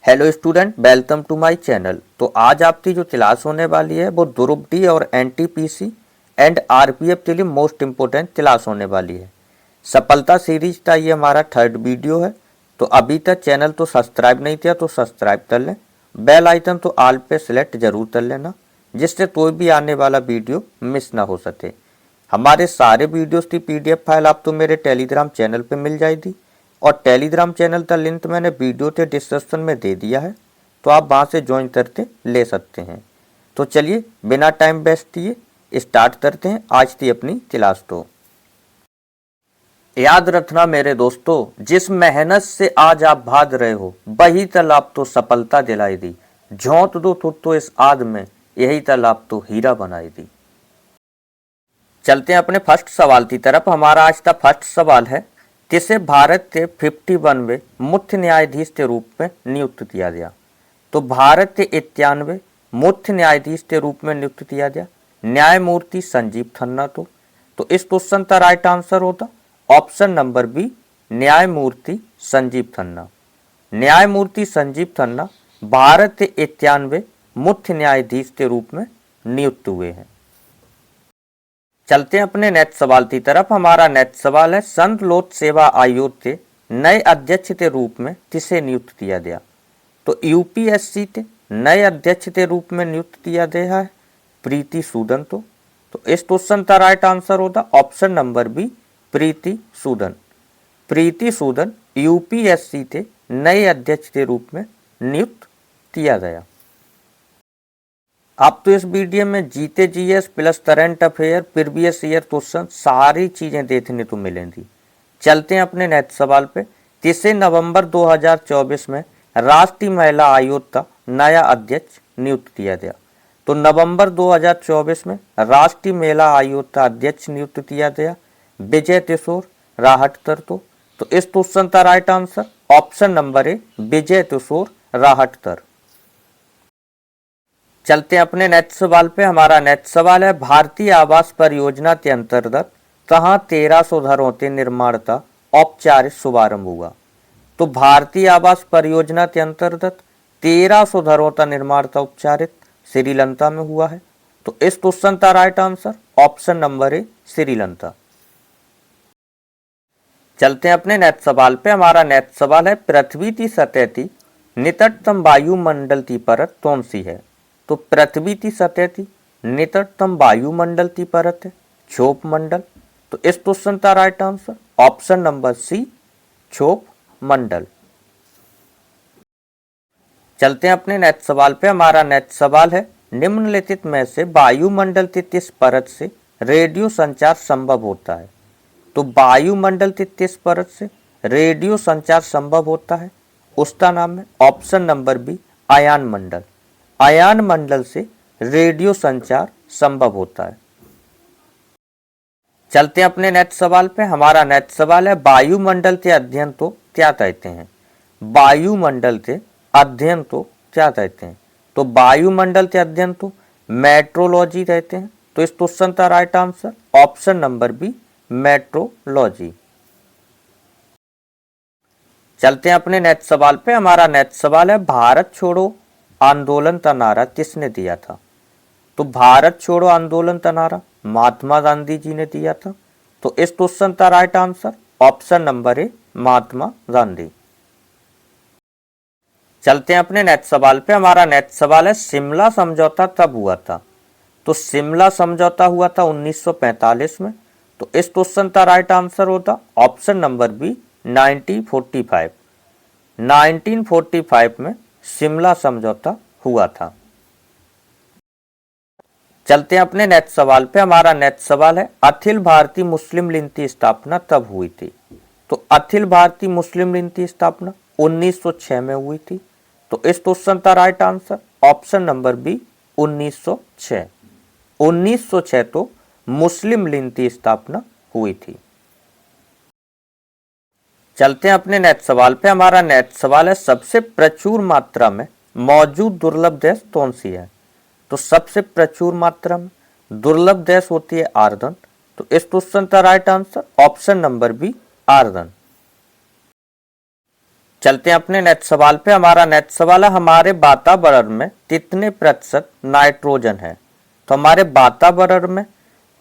Hello student, welcome to my channel. तो आज आपकी जो क्लास होने वाली है वो ग्रुप डी और एनटीपीसी एंड आरपीएफ के लिए मोस्ट इम्पोर्टेंट क्लास होने वाली है। सफलता सीरीज का ये हमारा थर्ड वीडियो है। तो अभी तक चैनल तो सब्सक्राइब नहीं किया तो सब्सक्राइब कर लें, बेल आइकन तो ऑल पे सिलेक्ट जरूर कर लेना, जिससे कोई भी आने वाला वीडियो मिस ना हो सके। हमारे सारे वीडियोस की पीडीएफ फाइल आपको मेरे टेलीग्राम चैनल पे मिल जाएगी और टेलीग्राम चैनल का लिंक मैंने वीडियो के डिस्क्रिप्शन में दे दिया है, तो आप वहां से ज्वाइन करके ले सकते हैं। तो चलिए बिना टाइम वेस्ट किए स्टार्ट करते हैं आज की अपनी क्लास। तो याद रखना मेरे दोस्तों, जिस मेहनत से आज आप भाग रहे हो वही तल आपको सफलता दिलाई दी। झोंक दो तो इस आग में, यही तल आपको हीरा बनाई दी। चलते हैं अपने फर्स्ट सवाल की तरफ। हमारा आज का फर्स्ट सवाल है, किसे भारत के 51वें मुख्य न्यायाधीश के रूप में नियुक्त किया गया? तो भारत के 91 मुख्य न्यायाधीश के रूप में नियुक्त किया गया न्यायमूर्ति संजीव खन्ना को। तो इस क्वेश्चन का राइट आंसर होता ऑप्शन नंबर बी, न्यायमूर्ति संजीव खन्ना। न्यायमूर्ति संजीव खन्ना भारत के 91 मुख्य न्यायाधीश के रूप में नियुक्त हुए हैं। चलते हैं अपने नेक्स्ट सवाल की तरफ। हमारा नेक्स्ट सवाल है, संघ लोक सेवा आयोग के नए अध्यक्ष के रूप में किसे नियुक्त किया गया? तो यूपीएससी के नए अध्यक्ष के रूप में नियुक्त किया गया है प्रीति सूदन को। तो इस क्वेश्चन का राइट आंसर होगा option number B, Preeti Sudan. Preeti Sudan UPSC के नए अध्यक्ष के रूप में नियुक्त किया गया। आप तो इस वीडियो में जीते GS plus current affair previous year question सारी चीजें देखने को मिलेंगी। चलते हैं अपने नेक्स्ट सवाल पे। किसे नवंबर 2024 में राष्ट्रीय महिला आयोग का नया अध्यक्ष नियुक्त किया गया? तो नवंबर 2024 में राष्ट्रीय महिला आयोग का अध्यक्ष नियुक्त किया गया विजय किशोर राहटकर को। तो इस क्वेश्चन का right answer option number A, Vijay Kishore Rahatkar. चलते हैं अपने नेक्स्ट सवाल पे। हमारा नेक्स्ट सवाल है, भारतीय आवास परियोजना के अंतर्गत कहां 1300 घरों के निर्माण का औपचारिक शुभारंभ हुआ? तो भारतीय आवास परियोजना के अंतर्गत 1300 घरों का निर्माण का औपचारिक श्रीलंका में हुआ है। तो इस क्वेश्चन का राइट आंसर ऑप्शन नंबर ए, श्रीलंका। चलते हैं अपने नेक्स्ट सवाल पे। हमारा नेक्स्ट सवाल है, पृथ्वी की सतह की निकटतम वायुमंडल की परत कौन सी है? तो पृथ्वी की सतह की निकटतम वायुमंडल की परत है क्षोभ मंडल। तो इस क्वेश्चन का right answer option number C, क्षोभ मंडल। चलते हैं अपने नेक्स्ट सवाल पे। हमारा नेक्स्ट सवाल है, निम्नलिखित में से वायुमंडल की किस परत से रेडियो संचार संभव होता है? तो वायुमंडल की किस परत से रेडियो संचार संभव होता है? उसका नाम है ऑप्शन नंबर बी, आयन मंडल। आयन मंडल से रेडियो संचार संभव होता है। चलते हैं अपने नेक्स्ट सवाल पे। हमारा नेक्स्ट सवाल है, वायुमंडल के अध्ययन को क्या कहते हैं? वायुमंडल के अध्ययन को क्या कहते हैं? तो वायुमंडल के अध्ययन को मेट्रोलॉजी कहते हैं। तो इस क्वेश्चन का right answer option number B, metrology. चलते हैं अपने नेक्स्ट सवाल पे। हमारा नेक्स्ट सवाल है, भारत छोड़ो आंदोलन का नारा किसने दिया था? तो भारत छोड़ो आंदोलन का नारा महात्मा गांधी जी ने दिया था। तो इस क्वेश्चन का right answer option number A, Mahatma Gandhi. चलते हैं अपने नेक्स्ट सवाल पे। हमारा नेक्स्ट सवाल है, शिमला समझौता कब हुआ था? तो शिमला समझौता हुआ था 1945 में। तो इस क्वेश्चन का राइट आंसर होता ऑप्शन नंबर बी, 1945। 1945 में शिमला समझौता हुआ था। चलते हैं अपने नेक्स्ट सवाल पे। हमारा नेक्स्ट सवाल है, अखिल भारतीय मुस्लिम लीग की स्थापना कब हुई थी? तो अखिल भारतीय मुस्लिम लीग की स्थापना 1906 में हुई थी। तो इस क्वेश्चन का right answer option number B, 1906। 1906 तो मुस्लिम लीग की स्थापना हुई थी। चलते हैं अपने नेक्स्ट सवाल पे। हमारा नेक्स्ट सवाल है, सबसे प्रचुर मात्रा में मौजूद दुर्लभ गैस कौन सी है? तो सबसे प्रचुर मात्रा में दुर्लभ गैस होती है आर्गन। तो इस क्वेश्चन का right answer option number B, argon. चलते हैं अपने नेक्स्ट सवाल पे। हमारा नेक्स्ट सवाल है, हमारे वातावरण में कितने प्रतिशत नाइट्रोजन है? तो हमारे वातावरण में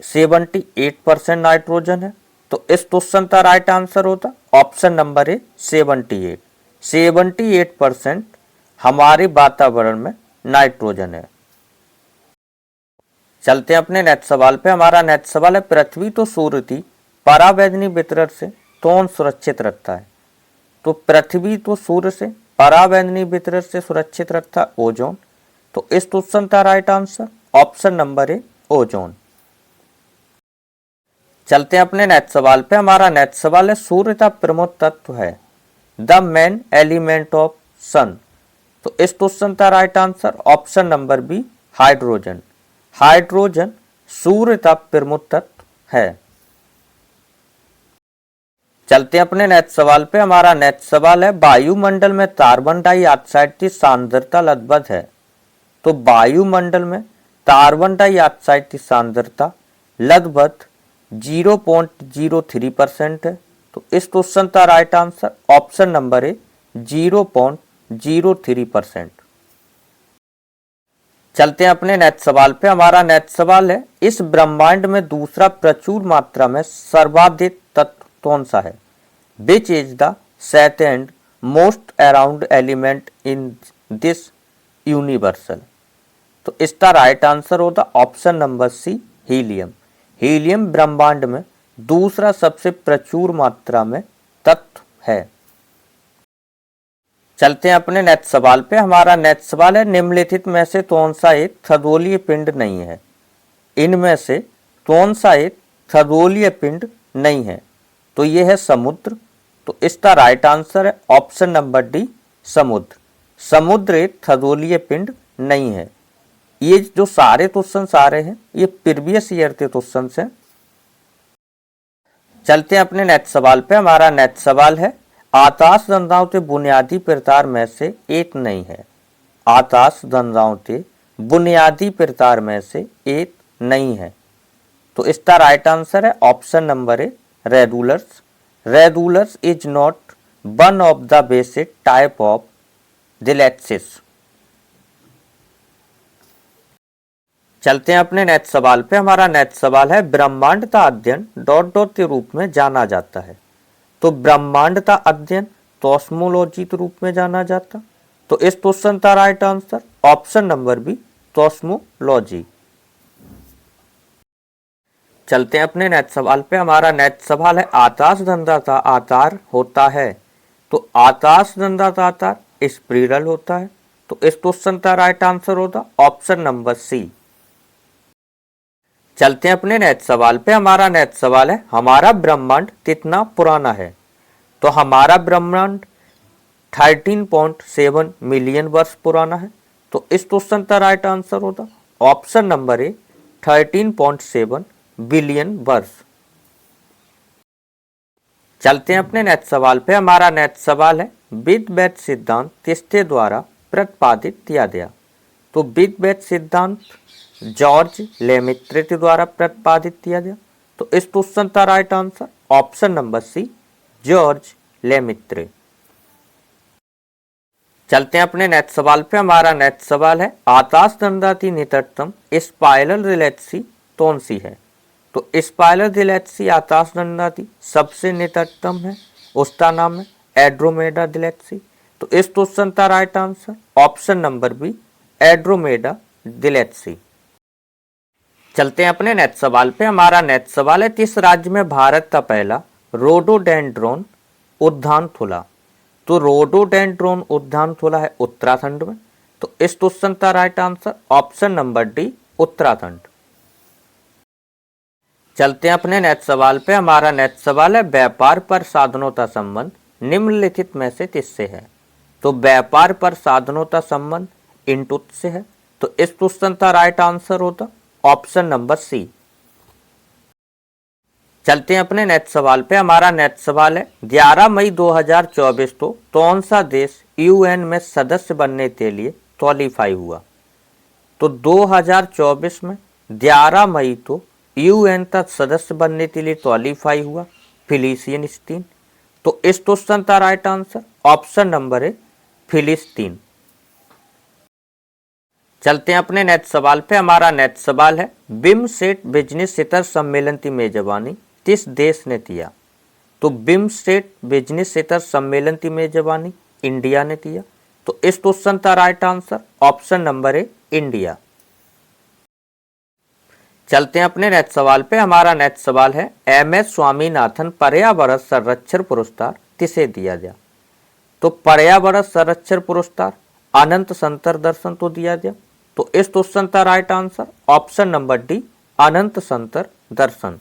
78% नाइट्रोजन है। तो इस क्वेश्चन का राइट आंसर होता ऑप्शन नंबर ए 78। 78% हमारे वातावरण में नाइट्रोजन है। चलते हैं अपने नेक्स्ट सवाल पे। हमारा नेक्स्ट सवाल है, पृथ्वी तो सूर्य की परावैंगनी विकिरण से कौन सुरक्षित रखता है? तो पृथ्वी तो सूर्य से परावैंगनी विकिरण से सुरक्षित रखता है ओजोन। तो इस क्वेश्चन का राइट आंसर ऑप्शन नंबर ए ओजोन। चलते हैं अपने नेक्स्ट सवाल पे। हमारा नेक्स्ट सवाल है, सूर्य का प्रमुख तत्व है the main element of sun. तो इस क्वेश्चन का right answer option number B hydrogen. Hydrogen सूर्य का प्रमुख तत्व है। चलते हैं अपने नेक्स्ट सवाल पे। हमारा नेक्स्ट सवाल है, वायुमंडल में कार्बन डाइऑक्साइड की सांद्रता लगभग है। तो वायुमंडल में कार्बन डाइऑक्साइड की सांद्रता लगभग 0.03% है। तो इस क्वेश्चन का राइट आंसर ऑप्शन नंबर ए 0.03%। चलते हैं अपने नेक्स्ट सवाल पे। हमारा नेक्स्ट सवाल है, इस ब्रह्मांड में दूसरा प्रचुर मात्रा में सर्वाधिक तत्व कौन सा है? Which is the second most around element in this universal. तो इसका राइट आंसर होता option number C helium. Helium ब्रह्मांड में दूसरा सबसे प्रचुर मात्रा में तत्व है। चलते हैं अपने नेक्स्ट सवाल पे। हमारा नेक्स्ट सवाल है, निम्नलिखित में से कौन सा एक खगोलीय पिंड नहीं है? इनमें से कौन सा एक खगोलीय पिंड नहीं है? तो ये है समुद्र। तो इसका राइट आंसर है ऑप्शन नंबर डी समुद्र। समुद्र एक खगोलीय पिंड नहीं है। ये जो सारे क्वेश्चन सारे हैं ये प्रीवियस ईयर के क्वेश्चन हैं। चलते हैं अपने नेक्स्ट सवाल पे। हमारा नेक्स्ट सवाल है, आकाश गंगाओं के बुनियादी प्रकार में से एक नहीं है। आकाश गंगाओं के बुनियादी प्रकार में से एक नहीं है। तो इसका राइट आंसर है option number A regulars. Regulars is not one of the basic type of galaxies. चलते हैं अपने नेक्स्ट सवाल पे। हमारा नेक्स्ट सवाल है, ब्रह्मांड का अध्ययन डॉट डॉट के रूप में जाना जाता है। तो ब्रह्मांड का अध्ययन कॉस्मोलॉजी के रूप में जाना जाता। तो इस क्वेश्चन का right answer option number B cosmology. चलते हैं अपने नेक्स्ट सवाल पे। हमारा नेक्स्ट सवाल है, आकाशगंगा का आकार होता है। तो आकाशगंगा का आकार स्पाइरल होता है। तो इस क्वेश्चन का राइट आंसर होता ऑप्शन नंबर सी। चलते हैं अपने नेक्स्ट सवाल पे। हमारा नेक्स्ट सवाल है, हमारा ब्रह्मांड कितना पुराना है? तो हमारा ब्रह्मांड 13.7 मिलियन वर्ष पुराना है। तो इस क्वेश्चन का राइट आंसर होता ऑप्शन नंबर ए 13.7 बिलियन वर्ष। चलते हैं अपने नेक्स्ट सवाल पे। हमारा नेक्स्ट सवाल है, बिग बैंग सिद्धांत किसके द्वारा प्रतिपादित किया गया? तो बिग बैंग सिद्धांत जॉर्ज लेमेत्रे के द्वारा प्रतिपादित किया गया। तो इस क्वेश्चन का right answer option number C George Lemaitre. चलते हैं अपने नेक्स्ट सवाल पे। हमारा नेक्स्ट सवाल है, आकाशगंगा की निकटतम स्पाइरल गैलेक्सी कौन सी है? तो स्पाइरल गैलेक्सी आकाशगंगा की सबसे निकटतम है, उसका नाम है एंड्रोमेडा गैलेक्सी। तो इस क्वेश्चन का right answer option number B Andromeda galaxy. चलते हैं अपने नेक्स्ट सवाल पे। हमारा नेक्स्ट सवाल है, किस राज्य में भारत का पहला रोडोडेंड्रोन उद्यान खुला? तो रोडोडेंड्रोन उद्यान खुला है उत्तराखंड में। तो इस क्वेश्चन का right answer option number D Uttarakhand. चलते हैं अपने नेक्स्ट सवाल पे। हमारा नेक्स्ट सवाल है, व्यापार पर साधनों का संबंध निम्नलिखित में से किससे है? तो व्यापार पर साधनों का संबंध इनपुट से है। तो इस क्वेश्चन का राइट आंसर होता ऑप्शन नंबर सी। चलते हैं अपने नेक्स्ट सवाल पे। हमारा नेक्स्ट सवाल है, 11 मई 2024 को कौन सा देश यूएन में सदस्य बनने के लिए क्वालिफाई हुआ? तो 2024 में 11 मई को यूएन का सदस्य बनने के लिए क्वालिफाई हुआ फिलिस्तीन। तो इस क्वेश्चन का राइट आंसर ऑप्शन नंबर है फिलिस्तीन। चलते हैं अपने नेक्स्ट सवाल पे। हमारा नेक्स्ट सवाल है बिमस्टेक बिजनेस शिखर सम्मेलन की मेजबानी किस देश ने किया? तो बिमस्टेक बिजनेस शिखर सम्मेलन की मेजबानी इंडिया ने किया। तो इस क्वेश्चन का राइट आंसर ऑप्शन नंबर है इंडिया। चलते हैं अपने नेक्स्ट सवाल पे। हमारा नेक्स्ट सवाल है एमएस स्वामीनाथन पर्यावरण संरक्षण पुरस्कार किसे दिया गया? तो पर्यावरण संरक्षण पुरस्कार अनंत संतर दर्शन को दिया गया। तो इस क्वेश्चन का right answer option number D Anant Santar Darshan.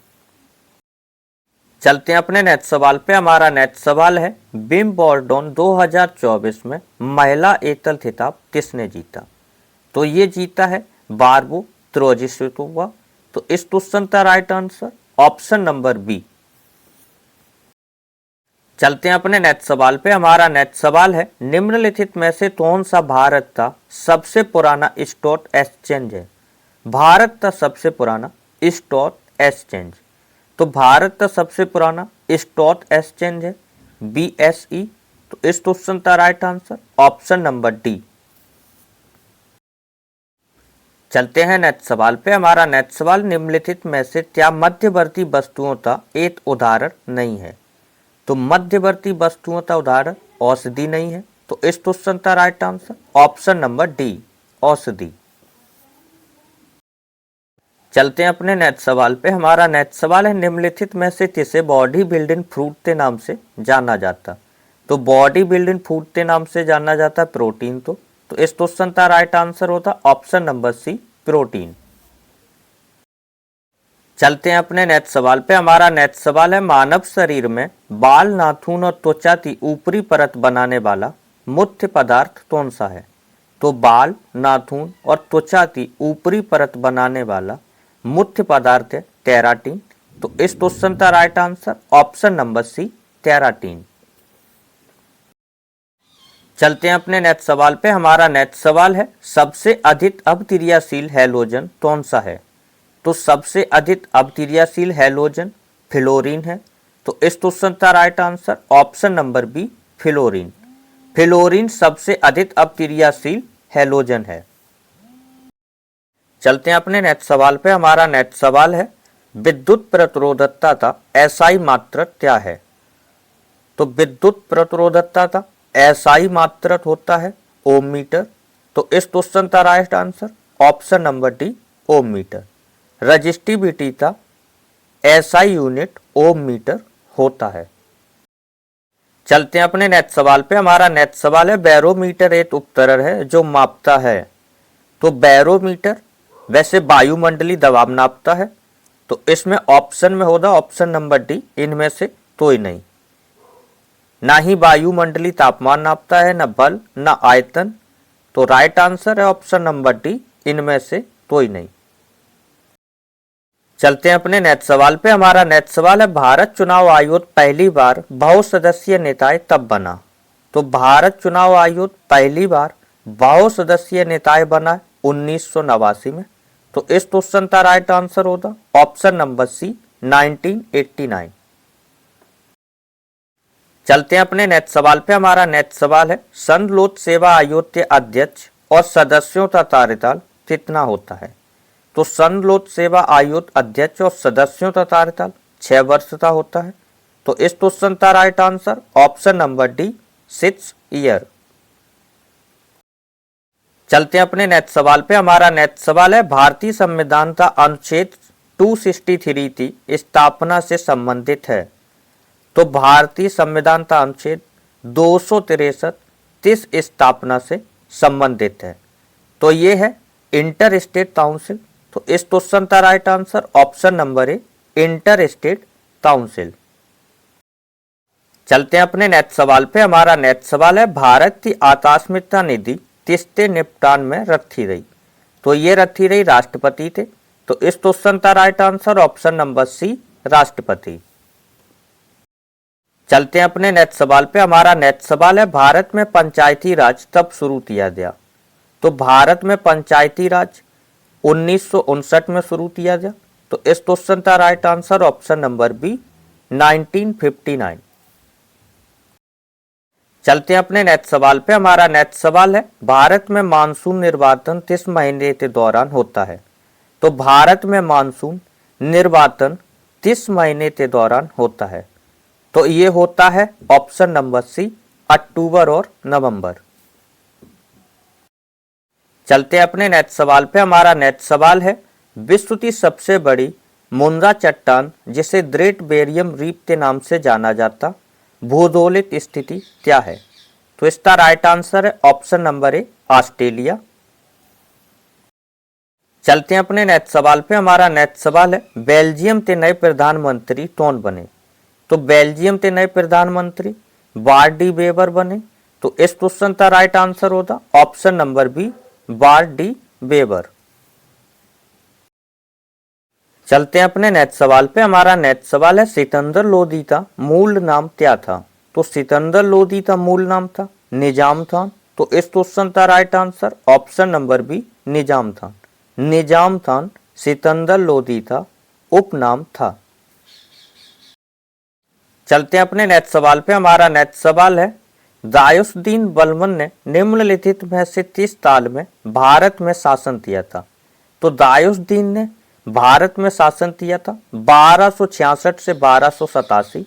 चलते हैं अपने नेक्स्ट सवाल पे। हमारा नेक्स्ट सवाल है विंबलडन 2024 में महिला एकल खिताब किसने जीता? तो ये जीता है बार्बो त्रोजिशोवा। तो इस क्वेश्चन का right answer option number B. चलते हैं अपने नेक्स्ट सवाल पे। हमारा नेक्स्ट सवाल है निम्नलिखित में से कौन सा भारत का सबसे पुराना स्टॉक एक्सचेंज है? भारत का सबसे पुराना स्टॉक एक्सचेंज। तो भारत का सबसे पुराना स्टॉक एक्सचेंज है BSE। तो इस क्वेश्चन का right answer option number D. चलते हैं नेक्स्ट सवाल पे। हमारा नेक्स्ट सवाल निम्नलिखित में से क्या मध्यवर्ती वस्तुओं का एक उदाहरण नहीं है? तो मध्यवर्ती वस्तुओं का उदाहरण औषधि नहीं है। तो इस क्वेश्चन का right answer option number D औषधि। चलते हैं अपने नेक्स्ट सवाल पे। हमारा नेक्स्ट सवाल है निम्नलिखित में से किसे बॉडी बिल्डिंग फ्रूट के नाम से जाना जाता? तो बॉडी बिल्डिंग फ्रूट के नाम से जाना जाता है प्रोटीन। तो इस क्वेश्चन का राइट आंसर होता ऑप्शन नंबर सी प्रोटीन। चलते हैं अपने नेक्स्ट सवाल पे। हमारा नेक्स्ट सवाल है मानव शरीर में बाल, नाखून और त्वचा की ऊपरी परत बनाने वाला मुख्य पदार्थ कौन सा है? तो बाल, नाखून और त्वचा की ऊपरी परत बनाने वाला मुख्य पदार्थ है केराटिन। तो इस क्वेश्चन का right answer option number C keratin. चलते हैं अपने नेक्स्ट सवाल पे। हमारा नेक्स्ट सवाल है सबसे अधिक अभिक्रियाशील हैलोजन कौन सा है? तो सबसे अधिक अभिक्रियाशील हैलोजन फ्लोरीन है। तो इस क्वेश्चन का right answer option number B fluorine. Fluorine सबसे अधिक अभिक्रियाशील हैलोजन है। चलते हैं अपने नेक्स्ट सवाल पे। हमारा नेक्स्ट सवाल है विद्युत प्रतिरोधकता का एसआई मात्रक क्या है? तो विद्युत प्रतिरोधकता का एसआई मात्रक होता है ओम मीटर। तो इस क्वेश्चन का right answer option number D ohm meter. Resistivity का एसआई यूनिट ओम मीटर होता है। चलते हैं अपने नेक्स्ट सवाल पे। हमारा नेक्स्ट सवाल है बैरोमीटर एक उपकरण है जो मापता है। तो बैरोमीटर वैसे वायुमंडलीय दबाव नापता है। तो इसमें ऑप्शन में होगा ऑप्शन नंबर डी इनमें से कोई नहीं। ना ही वायुमंडलीय तापमान नापता है, ना बल, ना आयतन। तो राइट आंसर है ऑप्शन नंबर डी इनमें से कोई नहीं। चलते हैं अपने नेक्स्ट सवाल पे। हमारा नेक्स्ट सवाल है भारत चुनाव आयोग पहली बार बहुसदस्यीय निकाय तब बना? तो भारत चुनाव आयोग पहली बार बहुसदस्यीय निकाय बना 1989 में। तो इस क्वेश्चन का राइट आंसर होगा ऑप्शन नंबर सी 1989। चलते हैं अपने नेक्स्ट सवाल पे। हमारा नेक्स्ट सवाल है संघ लोक सेवा आयोग के अध्यक्ष और सदस्यों का कार्यकाल कितना होता है? तो संघ लोक सेवा आयोग अध्यक्ष और सदस्यों का कार्यकाल 6 वर्ष का होता है। तो इस क्वेश्चन का right answer option number D 6 year. चलते हैं अपने नेक्स्ट सवाल पे। हमारा नेक्स्ट सवाल है भारतीय संविधान का अनुच्छेद 263 की स्थापना से संबंधित है। तो भारतीय संविधान का अनुच्छेद 263 किस स्थापना से संबंधित है? तो ये है इंटर स्टेट काउंसिल। तो इस क्वेश्चन का right answer option number A inter state council. चलते हैं अपने नेक्स्ट सवाल पे। हमारा नेक्स्ट सवाल है भारत की आकस्मिकता निधि किसके निपटान में रखी रही? तो ये रखी रही राष्ट्रपति थे। तो इस क्वेश्चन का right answer option number C राष्ट्रपति। चलते हैं अपने नेक्स्ट सवाल पे। हमारा नेक्स्ट सवाल है भारत में पंचायती राज कब शुरू किया गया? तो भारत में पंचायती राज 1959 में शुरू किया गया। तो इस क्वेश्चन का right answer option number B 1959। चलते हैं अपने नेक्स्ट सवाल पे। हमारा नेक्स्ट सवाल है, भारत में मानसून निर्वातन किस महीने के दौरान होता है? तो भारत में मानसून निर्वातन किस महीने के दौरान होता है? तो ये होता है ऑप्शन नंबर सी, अक्टूबर और नवंबर। चलते हैं अपने नेक्स्ट सवाल पे। हमारा नेक्स्ट सवाल है, विश्व की सबसे बड़ी मुंद्रा चट्टान जिसे ग्रेट बैरियर रीफ के नाम से जाना जाता भौगोलिक स्थिति क्या है? तो इसका राइट आंसर है ऑप्शन नंबर ए, ऑस्ट्रेलिया। चलते हैं अपने नेक्स्ट सवाल पे। हमारा नेक्स्ट सवाल है, बेल्जियम के नए प्रधानमंत्री कौन बने? तो बेल्जियम के नए प्रधानमंत्री बार्ट डी वेबर बने। तो इस क्वेश्चन का राइट आंसर होता option number B, Bart De Wever. चलते हैं अपने नेक्स्ट सवाल पे। हमारा नेक्स्ट सवाल है, सिकंदर लोदी का मूल नाम क्या था? तो सिकंदर लोदी का मूल नाम था निजाम खान। तो इस क्वेश्चन का right answer option number B, Nizam Khan. Nizam Khan Sikandar Lodi का उपनाम था। चलते हैं अपने नेक्स्ट सवाल पे। हमारा नेक्स्ट सवाल है, गायुसुद्दीन बलबन ने निम्नलिखित में से किस साल में भारत में शासन किया था? तो गायुसुद्दीन ने भारत में शासन किया था 1266 से 1287।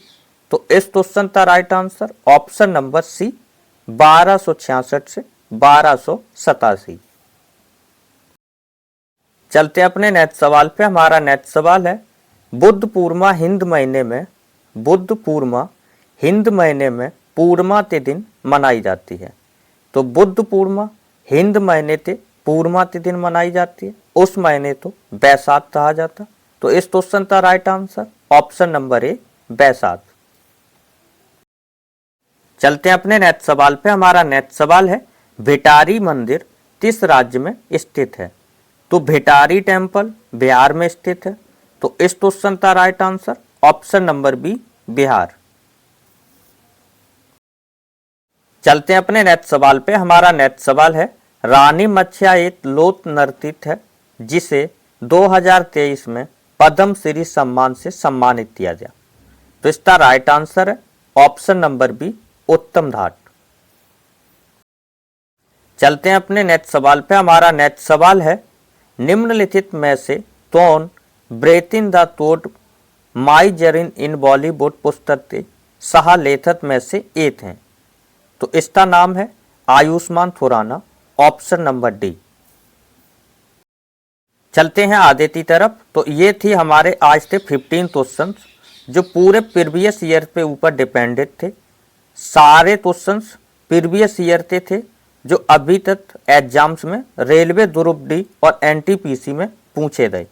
तो इस क्वेश्चन का right answer option number C, 1266 से 1287। चलते अपने नेक्स्ट सवाल पे। हमारा नेक्स्ट सवाल है, बुद्ध पूर्णिमा हिंद महीने में पूर्णिमा के दिन मनाई जाती है। तो बुद्ध पूर्णिमा हिंद महीने के पूर्णिमा के दिन मनाई जाती है, उस महीने तो बैसाख कहा जाता। तो इस क्वेश्चन का right answer option number A, Baisakh. चलते हैं अपने नेक्स्ट सवाल पे। हमारा नेक्स्ट सवाल है, भिटारी मंदिर किस राज्य में स्थित है? तो भिटारी टेम्पल बिहार में स्थित है। तो इस क्वेश्चन का right answer option number B, Bihar. चलते हैं अपने नेक्स्ट सवाल पे। हमारा नेक्स्ट सवाल है, रानी मत्स्या एक लोक नर्तक है जिसे 2023 में पद्म श्री सम्मान से सम्मानित किया गया। तो इसका राइट आंसर है ऑप्शन नंबर बी, उत्तम धाट। चलते हैं अपने नेक्स्ट सवाल पे। हमारा नेक्स्ट सवाल है, निम्नलिखित में से कौन breathing the toad my journey in Bollywood पुस्तक के सह लेखक में से एक हैं? तो इसका नाम है Ayushmann Khurrana, option number D. चलते हैं आगे की तरफ। तो ये थी हमारे आज के 15 क्वेश्चन जो पूरे प्रीवियस ईयर पे ऊपर डिपेंडेड थे। सारे क्वेश्चंस प्रीवियस ईयर के थे जो अभी तक एग्जाम्स में रेलवे ग्रुप डी और एनटीपीसी में पूछे गए।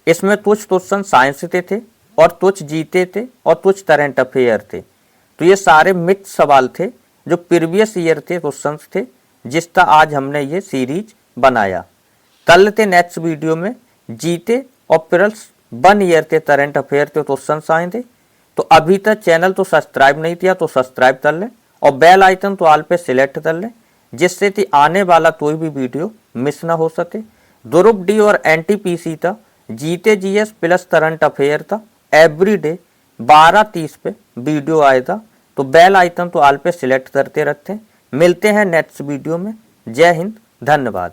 इसमें कुछ क्वेश्चन साइंस के थे और कुछ जीके थे और कुछ करंट अफेयर थे। तो ये सारे मिक्स सवाल थे जो प्रीवियस ईयर के क्वेश्चंस थे, जिसका आज हमने ये सीरीज बनाया। कल के नेक्स्ट वीडियो में जीके और प्लस 1 ईयर के करंट अफेयर के क्वेश्चन आएंगे। तो अभी तक चैनल तो सब्सक्राइब नहीं किया तो सब्सक्राइब कर लें और बेल आइकन तो ऑल पे सिलेक्ट कर लें, जिससे कि आने वाला कोई भी वीडियो मिस ना हो सके। ग्रुप डी और एनटीपीसी का GK GS plus current affair का एवरीडे 12:30 पे वीडियो आएगा। तो बेल आइकन तो ऑल पे सिलेक्ट करते रखें। मिलते हैं नेक्स्ट वीडियो में। जय हिंद, धन्यवाद।